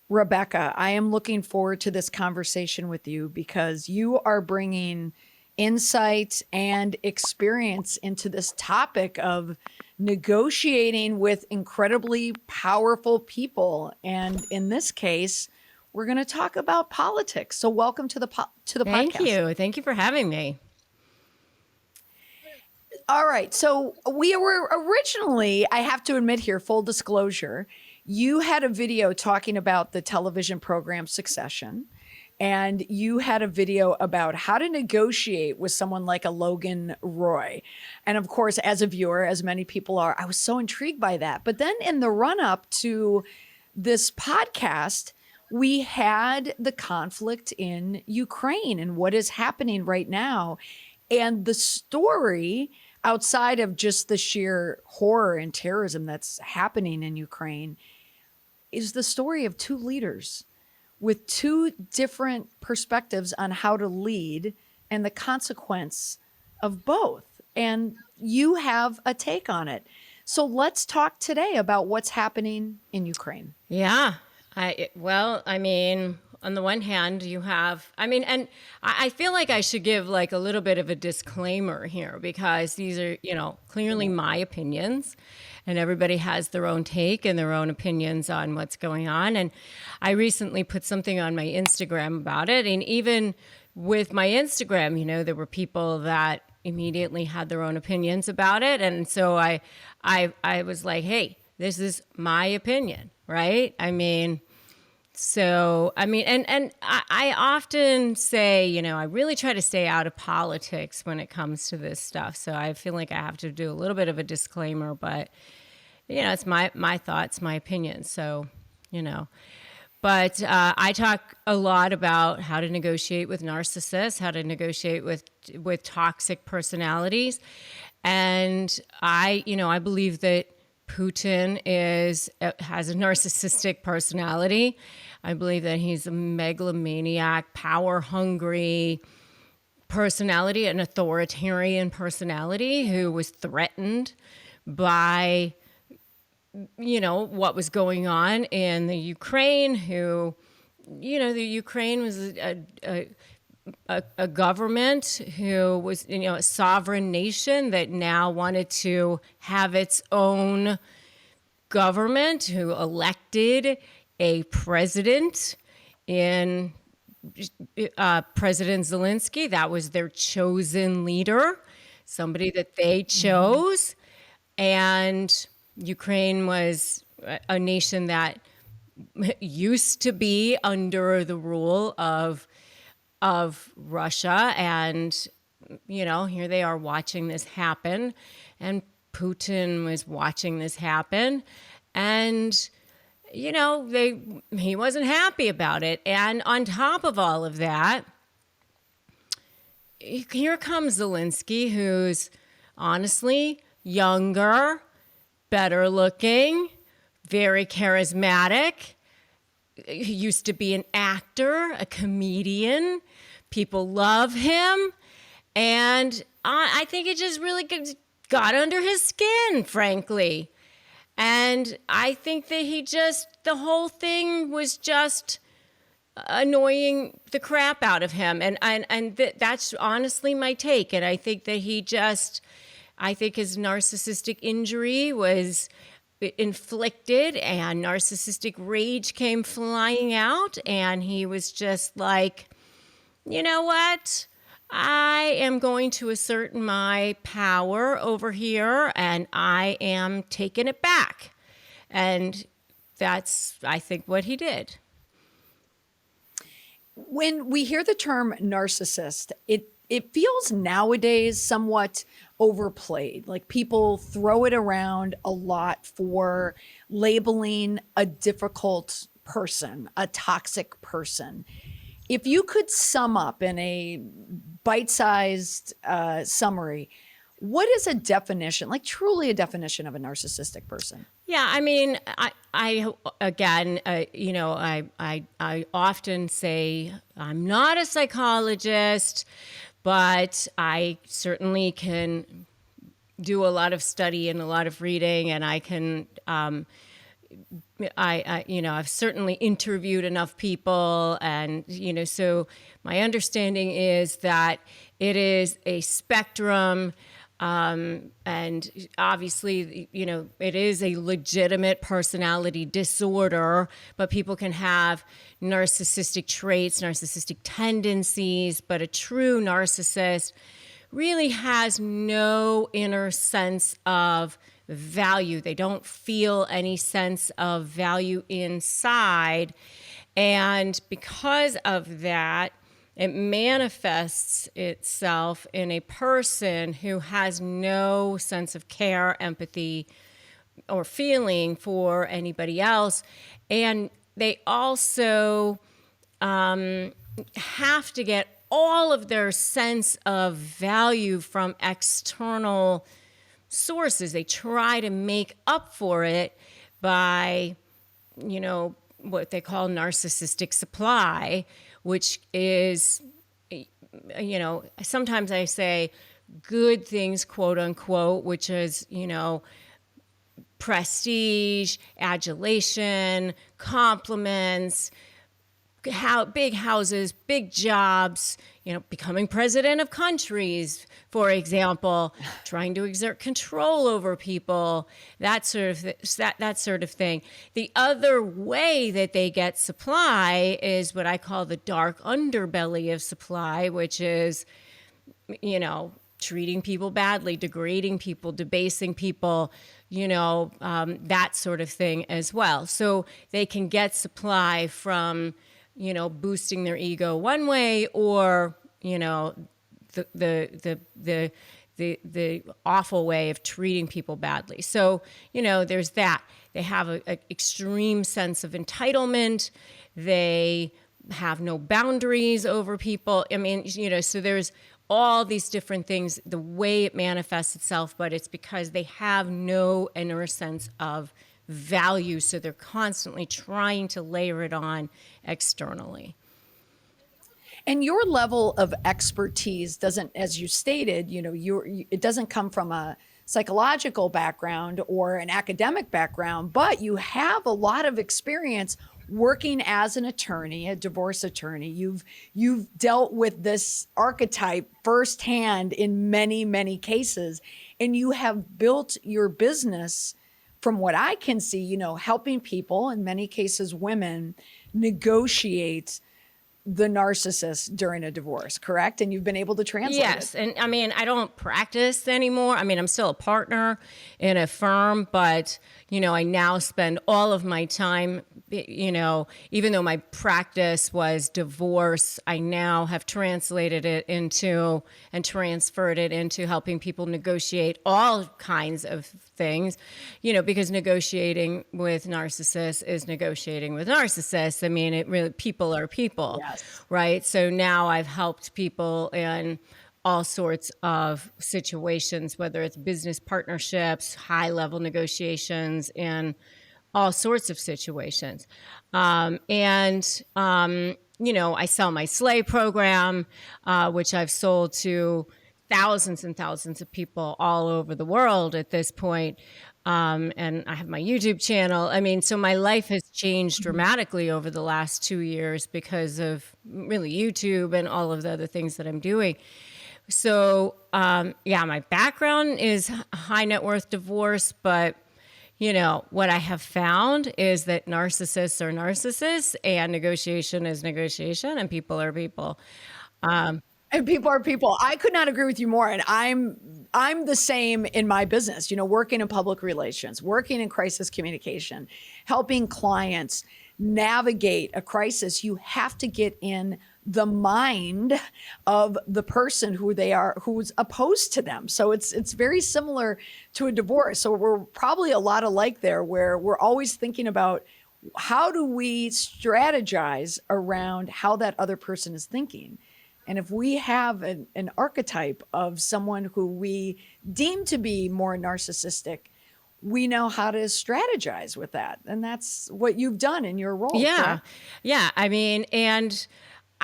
Rebecca, I am looking forward to this conversation with you because you are bringing insight and experience into this topic of negotiating with incredibly powerful people. And in this case, we're going to talk about politics. So welcome to the Thank podcast. you. Thank you for having me. All right. So we were originally, I have to admit here, full disclosure, you had a video talking about the television program Succession, and you had a video about how to negotiate with someone like a Logan Roy. And of course, as a viewer, as many people are, I was so intrigued by that. But then in the run up to this podcast, we had the conflict in Ukraine and what is happening right now. And the story, outside of just the sheer horror and terrorism that's happening in Ukraine, is the story of two leaders with two different perspectives on how to lead and the consequence of both. And you have a take on it. So let's talk today about what's happening in Ukraine. Yeah. I mean, on the one hand, you have, and I feel like I should give like a little bit of a disclaimer here because these are, clearly my opinions and everybody has their own take and their own opinions on what's going on. And I recently put something on my Instagram about it. And even with my Instagram, there were people that immediately had their own opinions about it. And so I was like, hey, this is my opinion, right? And I often say, I really try to stay out of politics when it comes to this stuff. So I feel like I have to do a little bit of a disclaimer, but, it's my thoughts, my opinions. So, but I talk a lot about how to negotiate with narcissists, how to negotiate with toxic personalities. And I believe that Putin has a narcissistic personality. I believe that he's a megalomaniac, power-hungry personality, an authoritarian personality who was threatened by, what was going on in the Ukraine, the Ukraine was a government who was, a sovereign nation that now wanted to have its own government, who elected a president in President Zelensky. That was their chosen leader, somebody that they chose. And Ukraine was a nation that used to be under the rule of Russia. And, here they are watching this happen. And Putin was watching this happen. And, he wasn't happy about it. And on top of all of that, here comes Zelensky, who's honestly younger, better looking, very charismatic. He used to be an actor, a comedian. People love him. And I think it just really got under his skin, frankly. And I think that the whole thing was just annoying the crap out of him. And that's honestly my take. And I think that I think his narcissistic injury was inflicted and narcissistic rage came flying out. And he was just like, you know what? I am going to assert my power over here and I am taking it back. And that's, I think, what he did. When we hear the term narcissist, it feels nowadays somewhat overplayed. Like people throw it around a lot for labeling a difficult person, a toxic person. If you could sum up in a bite-sized summary, what is a definition, like truly a definition of a narcissistic person? Yeah, I again, I often say I'm not a psychologist, but I certainly can do a lot of study and a lot of reading, and I can, I've certainly interviewed enough people, and so my understanding is that it is a spectrum, and obviously, it is a legitimate personality disorder, but people can have narcissistic traits, narcissistic tendencies, but a true narcissist really has no inner sense of value. They don't feel any sense of value inside. And because of that, it manifests itself in a person who has no sense of care, empathy, or feeling for anybody else. And they also have to get all of their sense of value from external sources. They try to make up for it by, what they call narcissistic supply, which is, sometimes I say good things, quote unquote, which is, prestige, adulation, compliments, big houses, big jobs, becoming president of countries, for example, trying to exert control over people, that sort of thing. The other way that they get supply is what I call the dark underbelly of supply, which is, treating people badly, degrading people, debasing people, that sort of thing as well. So they can get supply from boosting their ego one way, or the awful way of treating people badly. So there's that. They have an extreme sense of entitlement. They have no boundaries over people. I mean, so there's all these different things, the way it manifests itself, but it's because they have no inner sense of value, so they're constantly trying to layer it on externally. And your level of expertise doesn't, as you stated, it doesn't come from a psychological background or an academic background, but you have a lot of experience working as an attorney, a divorce attorney. You've dealt with this archetype firsthand in many, many cases, and you have built your business, from what I can see, helping people, in many cases women, negotiate the narcissist during a divorce, correct? And you've been able to translate Yes. it. And I mean, I don't practice anymore. I mean, I'm still a partner in a firm, but, I now spend all of my time, even though my practice was divorce, I now have translated it into and transferred it into helping people negotiate all kinds of things, because negotiating with narcissists is negotiating with narcissists. I mean, it really, people are people, Yes. right? So now I've helped people in all sorts of situations, whether it's business partnerships, high level negotiations, and all sorts of situations. I sell my Slay program, which I've sold to thousands and thousands of people all over the world at this point. And I have my YouTube channel. I mean, so my life has changed dramatically over the last 2 years because of really YouTube and all of the other things that I'm doing. So, my background is high net worth divorce, but what I have found is that narcissists are narcissists and negotiation is negotiation and people are people. And people are people. I could not agree with you more. And I'm the same in my business, working in public relations, working in crisis communication, helping clients navigate a crisis. You have to get in the mind of the person who's opposed to them. So it's very similar to a divorce. So we're probably a lot alike there, where we're always thinking about how do we strategize around how that other person is thinking. And if we have an archetype of someone who we deem to be more narcissistic, we know how to strategize with that. And that's what you've done in your role. Yeah. Correct? Yeah. I mean, and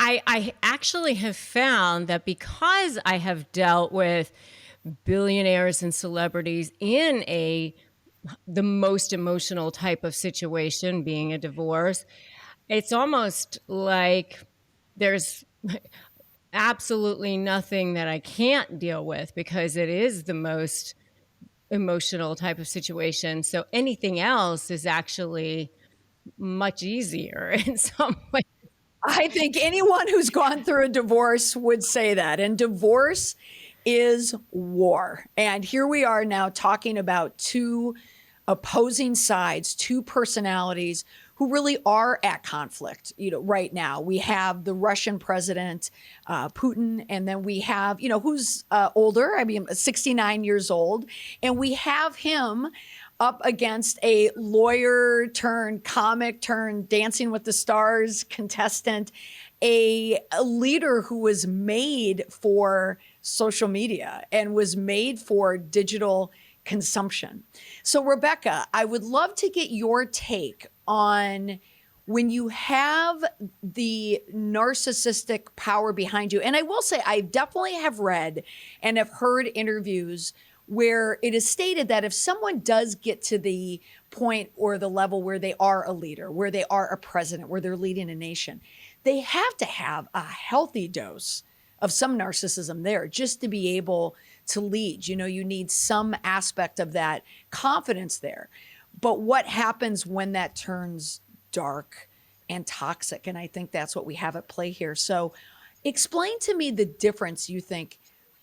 I actually have found that because I have dealt with billionaires and celebrities in a the most emotional type of situation, being a divorce. It's almost like there's absolutely nothing that I can't deal with because it is the most emotional type of situation. So anything else is actually much easier in some way. I think anyone who's gone through a divorce would say that. And divorce is war. And here we are now talking about two opposing sides, two personalities who really are at conflict. Right now we have the Russian president, Putin, and then we have, who's older. I mean, 69 years old, and we have him up against a lawyer turned comic turned Dancing with the Stars contestant, a leader who was made for social media and was made for digital consumption. So, Rebecca, I would love to get your take on when you have the narcissistic power behind you. And I will say, I definitely have read and have heard interviews where it is stated that if someone does get to the point or the level where they are a leader, where they are a president, where they're leading a nation, they have to have a healthy dose of some narcissism there just to be able to lead. You need some aspect of that confidence there. But what happens when that turns dark and toxic? And I think that's what we have at play here. So explain to me the difference you think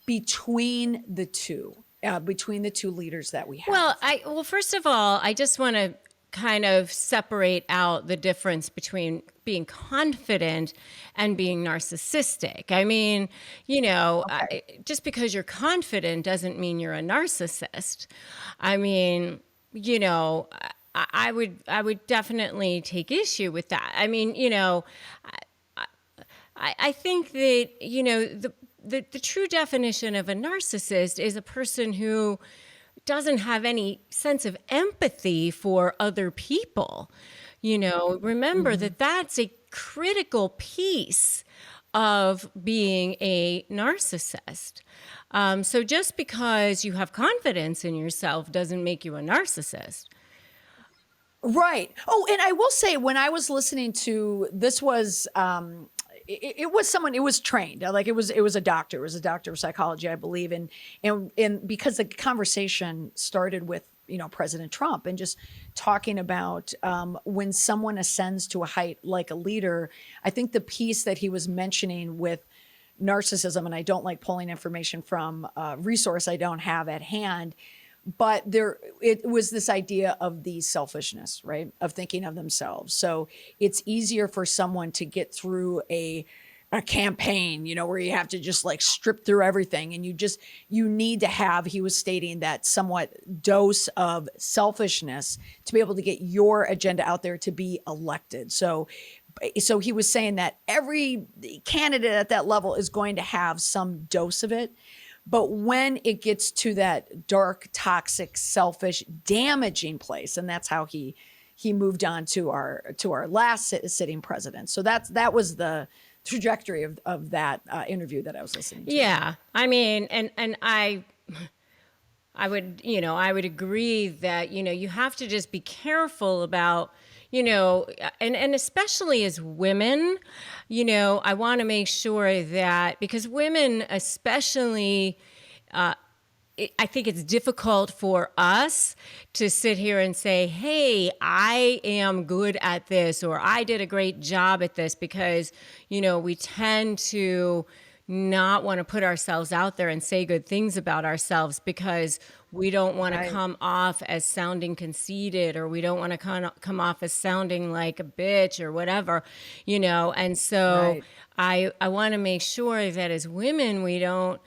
between the two. Between the two leaders that we have? Well, first of all, I just want to kind of separate out the difference between being confident and being narcissistic. I mean, just because you're confident doesn't mean you're a narcissist. I mean, I would definitely take issue with that. I mean, I think that, the true definition of a narcissist is a person who doesn't have any sense of empathy for other people. Remember that that's a critical piece of being a narcissist. So just because you have confidence in yourself doesn't make you a narcissist. Right. Oh, and I will say, when I was listening to this, was it was someone, it was trained, like it was a doctor, of psychology, I believe. And because the conversation started with, President Trump, and just talking about when someone ascends to a height like a leader, I think the piece that he was mentioning with narcissism, and I don't like pulling information from a resource I don't have at hand, but it was this idea of the selfishness, right? Of thinking of themselves. So it's easier for someone to get through a campaign, where you have to just like strip through everything. And you need to have, he was stating, that somewhat dose of selfishness to be able to get your agenda out there to be elected. So he was saying that every candidate at that level is going to have some dose of it. But when it gets to that dark, toxic, selfish, damaging place, and that's how he moved on to our last sitting president. So that was the trajectory of that interview that I was listening to. Yeah, I mean, and I would agree that you have to just be careful about. And especially as women, I want to make sure that, because women especially, I think it's difficult for us to sit here and say, hey, I am good at this, or I did a great job at this, because, we tend to not want to put ourselves out there and say good things about ourselves because we don't want to come off as sounding conceited, or we don't want to come off as sounding like a bitch or whatever, And so I want to make sure that as women, we don't,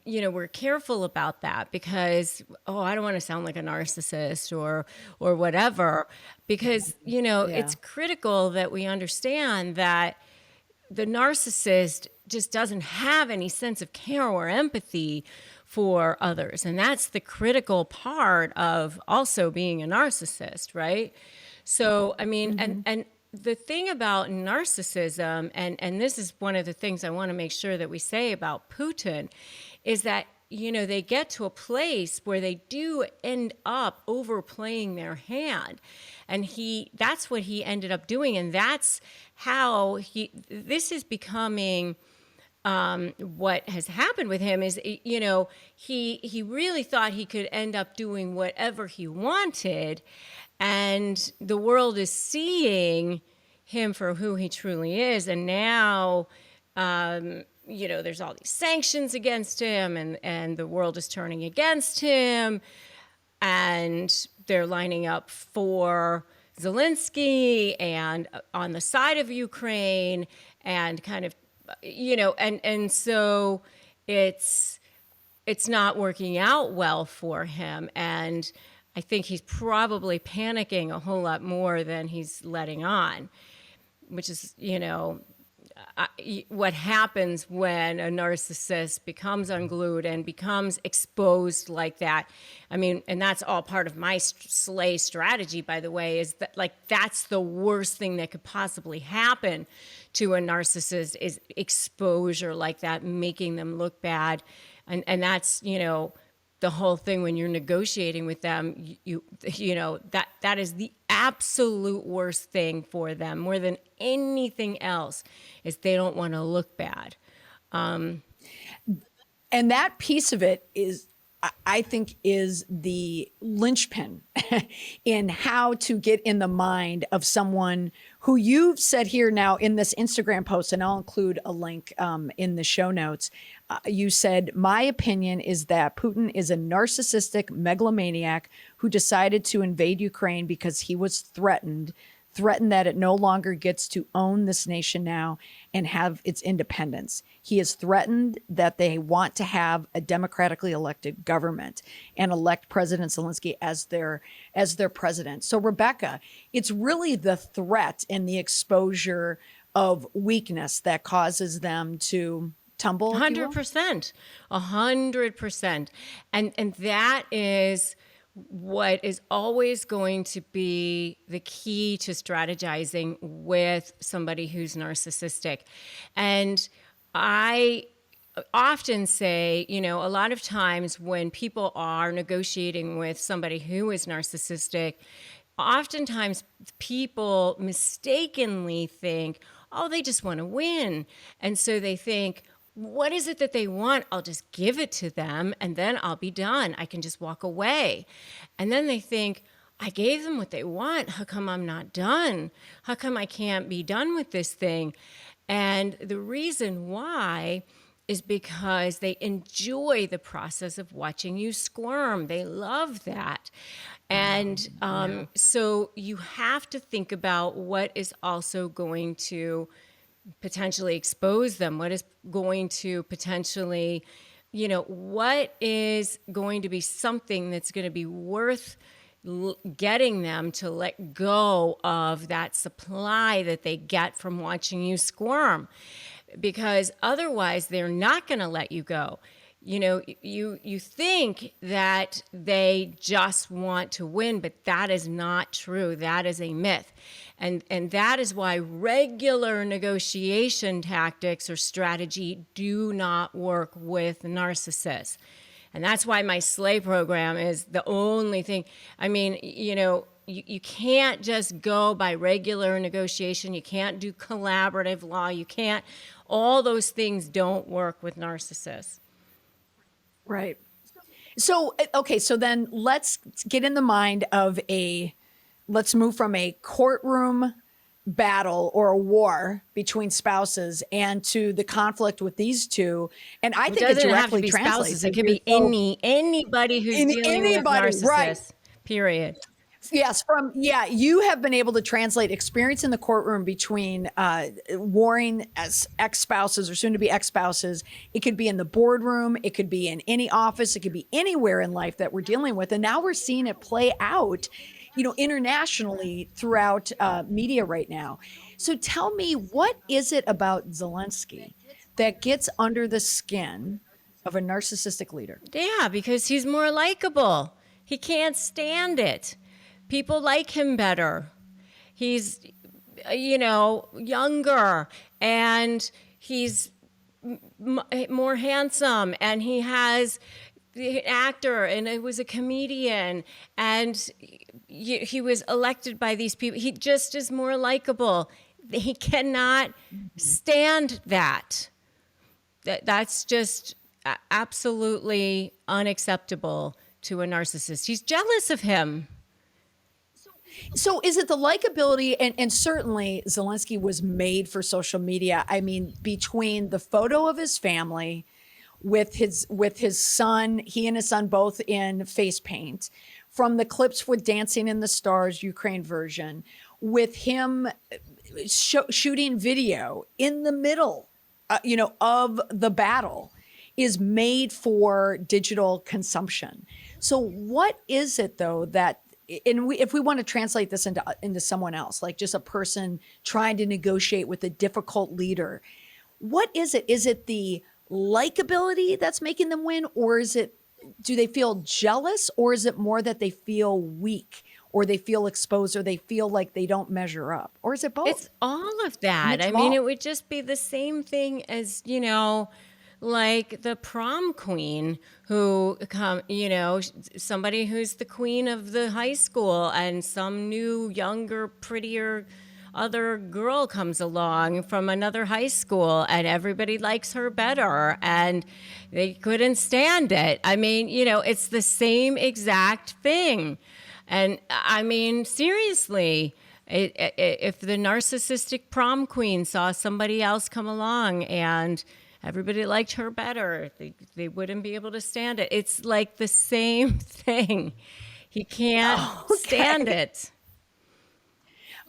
we're careful about that, because, I don't want to sound like a narcissist or whatever, because, it's critical that we understand that the narcissist just doesn't have any sense of care or empathy for others. And that's the critical part of also being a narcissist, right? So, I mean, and the thing about narcissism, and this is one of the things I want to make sure that we say about Putin, is that, they get to a place where they do end up overplaying their hand. And that's what he ended up doing. And that's how this is becoming, what has happened with him is, he really thought he could end up doing whatever he wanted. And the world is seeing him for who he truly is. And now, there's all these sanctions against him, and the world is turning against him, and they're lining up for Zelensky and on the side of Ukraine, and kind of, and so it's not working out well for him. And I think he's probably panicking a whole lot more than he's letting on, which is, what happens when a narcissist becomes unglued and becomes exposed like that. I mean, and that's all part of my slay strategy, by the way, is that, like, that's the worst thing that could possibly happen to a narcissist, is exposure like that, making them look bad. And that's, the whole thing when you're negotiating with them, that is the absolute worst thing for them, more than anything else, is they don't want to look bad. And that piece of it is, I think, is the linchpin in how to get in the mind of someone who you've said here now in this Instagram post, and I'll include a link in the show notes. You said, my opinion is that Putin is a narcissistic megalomaniac who decided to invade Ukraine because he was threatened that it no longer gets to own this nation now and have its independence. He is threatened that they want to have a democratically elected government and elect President Zelensky as their president. So, Rebecca, it's really the threat and the exposure of weakness that causes them to tumble. 100%. 100%. And that is what is always going to be the key to strategizing with somebody who's narcissistic. And I often say, a lot of times when people are negotiating with somebody who is narcissistic, oftentimes people mistakenly think, oh, they just want to win. And so they think, what is it that they want? I'll just give it to them and then I'll be done. I can just walk away. And then they think, I gave them what they want. How come I'm not done? How come I can't be done with this thing? And the reason why is because they enjoy the process of watching you squirm. They love that. And so you have to think about what is also going to potentially expose them, what is going to potentially, what is going to be something that's going to be worth getting them to let go of that supply that they get from watching you squirm, because otherwise they're not going to let you go. You think that they just want to win, but that is not true. That is a myth. And that is why regular negotiation tactics or strategy do not work with narcissists. And that's why my Slay program is the only thing. I mean, you can't just go by regular negotiation. You can't do collaborative law. You can't. All those things don't work with narcissists. Right. So, okay, so then let's get in the mind of let's move from a courtroom battle or a war between spouses and to the conflict with these two. And I think it directly translates. Spouses. It could be anybody who's dealing with narcissists, right. Period. Yes, you have been able to translate experience in the courtroom between warring as ex-spouses or soon-to-be ex-spouses. It could be in the boardroom. It could be in any office. It could be anywhere in life that we're dealing with. And now we're seeing it play out, internationally throughout media right now. So tell me, what is it about Zelensky that gets under the skin of a narcissistic leader? Yeah, because he's more likable. He can't stand it. People like him better. He's, younger, and he's more handsome, and he has the actor, and it was a comedian, and he was elected by these people. He just is more likable. He cannot stand that. That's just absolutely unacceptable to a narcissist. He's jealous of him. So is it the likability? And certainly Zelensky was made for social media. I mean, between the photo of his family with his son, he and his son both in face paint, from the clips with Dancing in the Stars Ukraine version, with him shooting video in the middle, of the battle, is made for digital consumption. So what is it though that, if we want to translate this into someone else, like just a person trying to negotiate with a difficult leader, what is it? Is it the likability that's making them win, or do they feel jealous, or is it more that they feel weak, or they feel exposed, or they feel like they don't measure up, or is it both? It's all of that. I mean, it would just be the same thing as, like the prom queen who somebody who's the queen of the high school, and some new, younger, prettier other girl comes along from another high school, and everybody likes her better, and they couldn't stand it. I mean, it's the same exact thing. And I mean, seriously, if the narcissistic prom queen saw somebody else come along and everybody liked her better, they wouldn't be able to stand it. It's like the same thing. He can't stand it.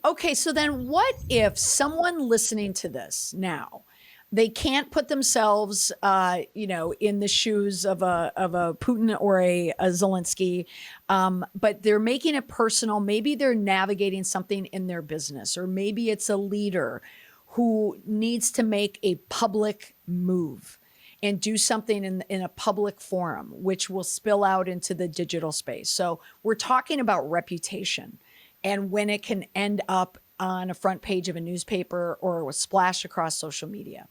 Okay, so then what if someone listening to this now, they can't put themselves, in the shoes of a Putin or a Zelensky, but they're making it personal. Maybe they're navigating something in their business, or maybe it's a leader who needs to make a public move and do something in a public forum, which will spill out into the digital space. So we're talking about reputation, and when it can end up on a front page of a newspaper or a splash across social media.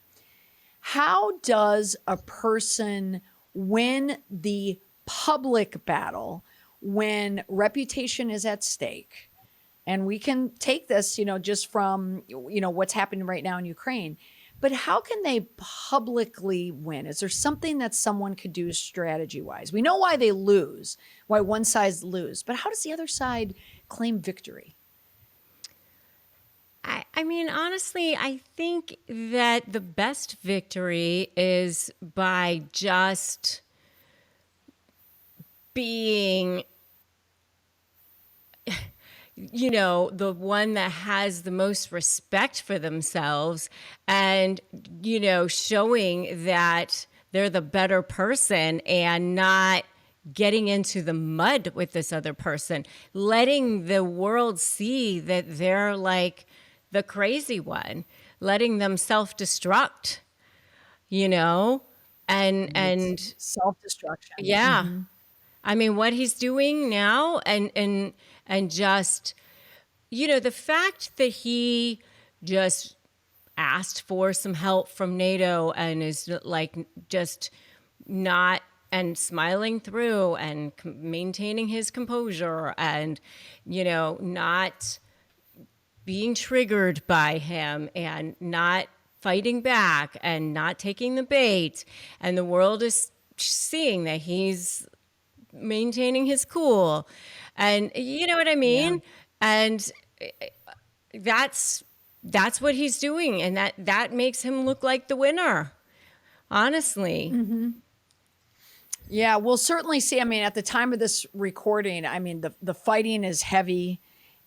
How does a person win the public battle when reputation is at stake? And we can take this, just from, what's happening right now in Ukraine. But how can they publicly win? Is there something that someone could do strategy-wise? We know why they lose, why one side lose, but how does the other side claim victory? I mean, honestly, I think that the best victory is by just being, the one that has the most respect for themselves, and, showing that they're the better person, and not getting into the mud with this other person, letting the world see that they're like the crazy one, letting them self-destruct, and self-destruction. Yeah. Mm-hmm. I mean, what he's doing now, and just, the fact that he just asked for some help from NATO and is like just not, and smiling through and maintaining his composure, and, not being triggered by him, and not fighting back, and not taking the bait. And the world is seeing that he's maintaining his cool. And you know what I mean? Yeah. And that's what he's doing. And that makes him look like the winner, honestly. Mm-hmm. Yeah, we'll certainly see. I mean, at the time of this recording, I mean, the fighting is heavy,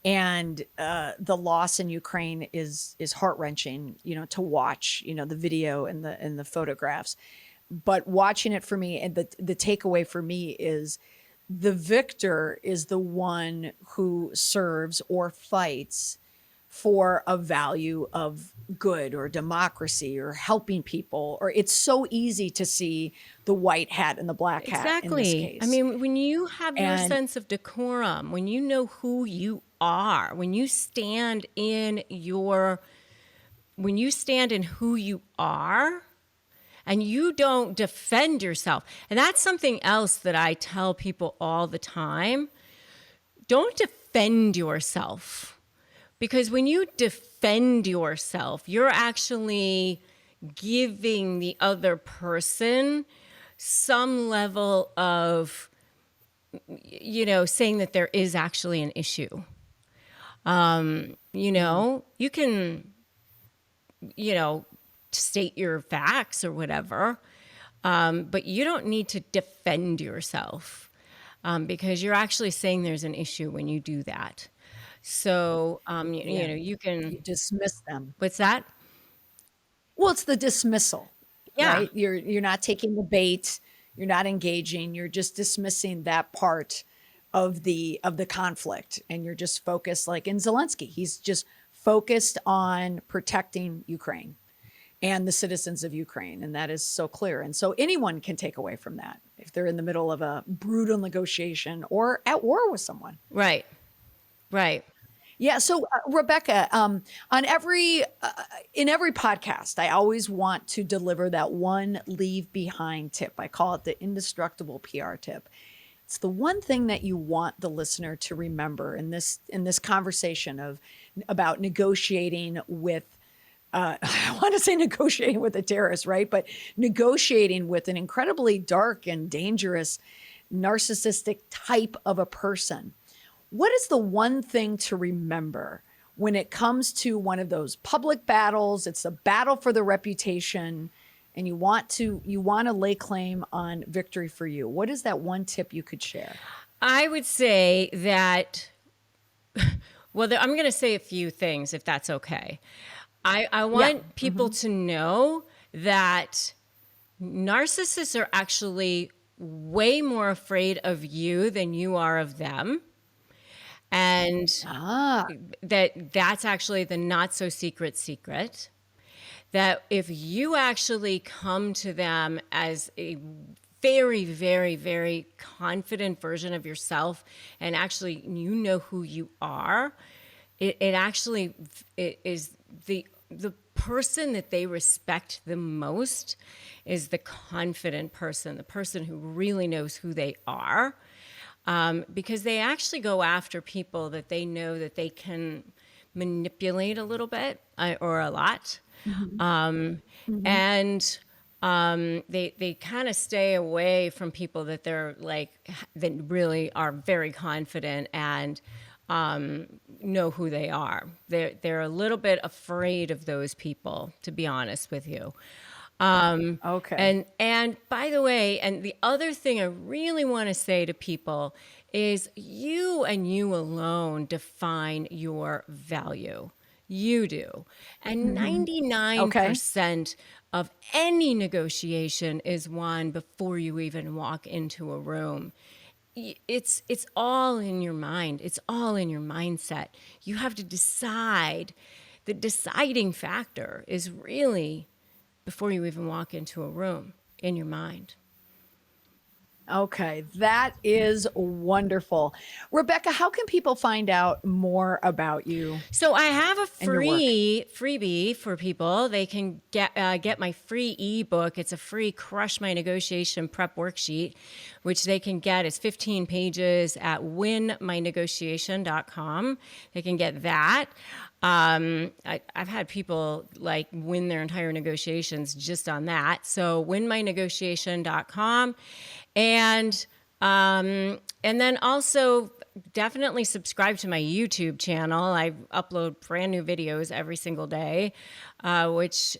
and the loss in Ukraine is heart-wrenching, to watch, the video and the photographs. But watching it, for me, and the takeaway for me is the victor is the one who serves or fights for a value of good or democracy or helping people. Or it's so easy to see the white hat and the black hat. Exactly. In this case. I mean, when you have your sense of decorum, when you know who you are, when you stand in who you are, and you don't defend yourself. And that's something else that I tell people all the time. Don't defend yourself, because when you defend yourself, you're actually giving the other person some level of, saying that there is actually an issue. You can, state your facts or whatever, but you don't need to defend yourself, because you're actually saying there's an issue when you do that. So, you can... You dismiss them. What's that? Well, it's the dismissal, Yeah. right? You're not taking the bait. You're not engaging. You're just dismissing that part of the conflict, and you're just focused, like in Zelensky. He's just focused on protecting Ukraine and the citizens of Ukraine, and that is so clear. And so anyone can take away from that if they're in the middle of a brutal negotiation or at war with someone. Right. Yeah. So, Rebecca, in every podcast, I always want to deliver that one leave behind tip. I call it the indestructible PR tip. It's the one thing that you want the listener to remember in this conversation about negotiating with. I want to say negotiating with a terrorist, right? But negotiating with an incredibly dark and dangerous, narcissistic type of a person. What is the one thing to remember when it comes to one of those public battles? It's a battle for the reputation, and you want to lay claim on victory for you. What is that one tip you could share? I would say that, well, I'm going to say a few things, if that's okay. I want people to know that narcissists are actually way more afraid of you than you are of them. And that's actually the not so secret, that if you actually come to them as a very, very, very confident version of yourself, and actually who you are, it actually is the person that they respect the most is the confident person, the person who really knows who they are. Because they actually go after people that they know that they can manipulate a little bit or a lot. And they kind of stay away from people that that really are very confident and know who they are. They're a little bit afraid of those people, to be honest with you. Okay. And by the way, and the other thing I really want to say to people is you and you alone define your value. You do. And 99% of any negotiation is won before you even walk into a room. It's all in your mind. It's all in your mindset. You have to decide. The deciding factor is really before you even walk into a room, in your mind. Okay, that is wonderful. Rebecca, how can people find out more about you? So I have a freebie for people. They can get my free ebook. It's a free Crush My Negotiation Prep Worksheet, which they can get. It's 15 pages at winmynegotiation.com. They can get that. I've had people win their entire negotiations just on that. So winmynegotiation.com. And then also definitely subscribe to my YouTube channel. I upload brand new videos every single day, which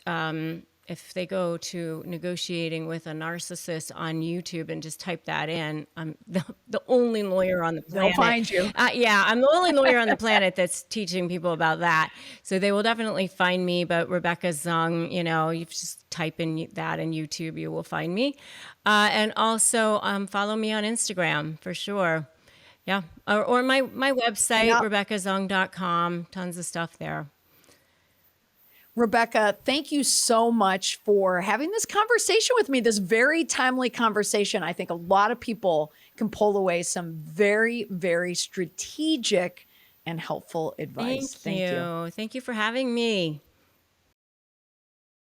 if they go to Negotiating with a Narcissist on YouTube and just type that in, I'm the only lawyer on the planet. They'll find you. Yeah, I'm the only lawyer on the planet that's teaching people about that. So they will definitely find me. But Rebecca Zung, you just type in that in YouTube, you will find me. And also follow me on Instagram for sure. Yeah, or my website, RebeccaZung.com. Tons of stuff there. Rebecca, thank you so much for having this conversation with me, this very timely conversation. I think a lot of people can pull away some very, very strategic and helpful advice. Thank you. Thank you for having me.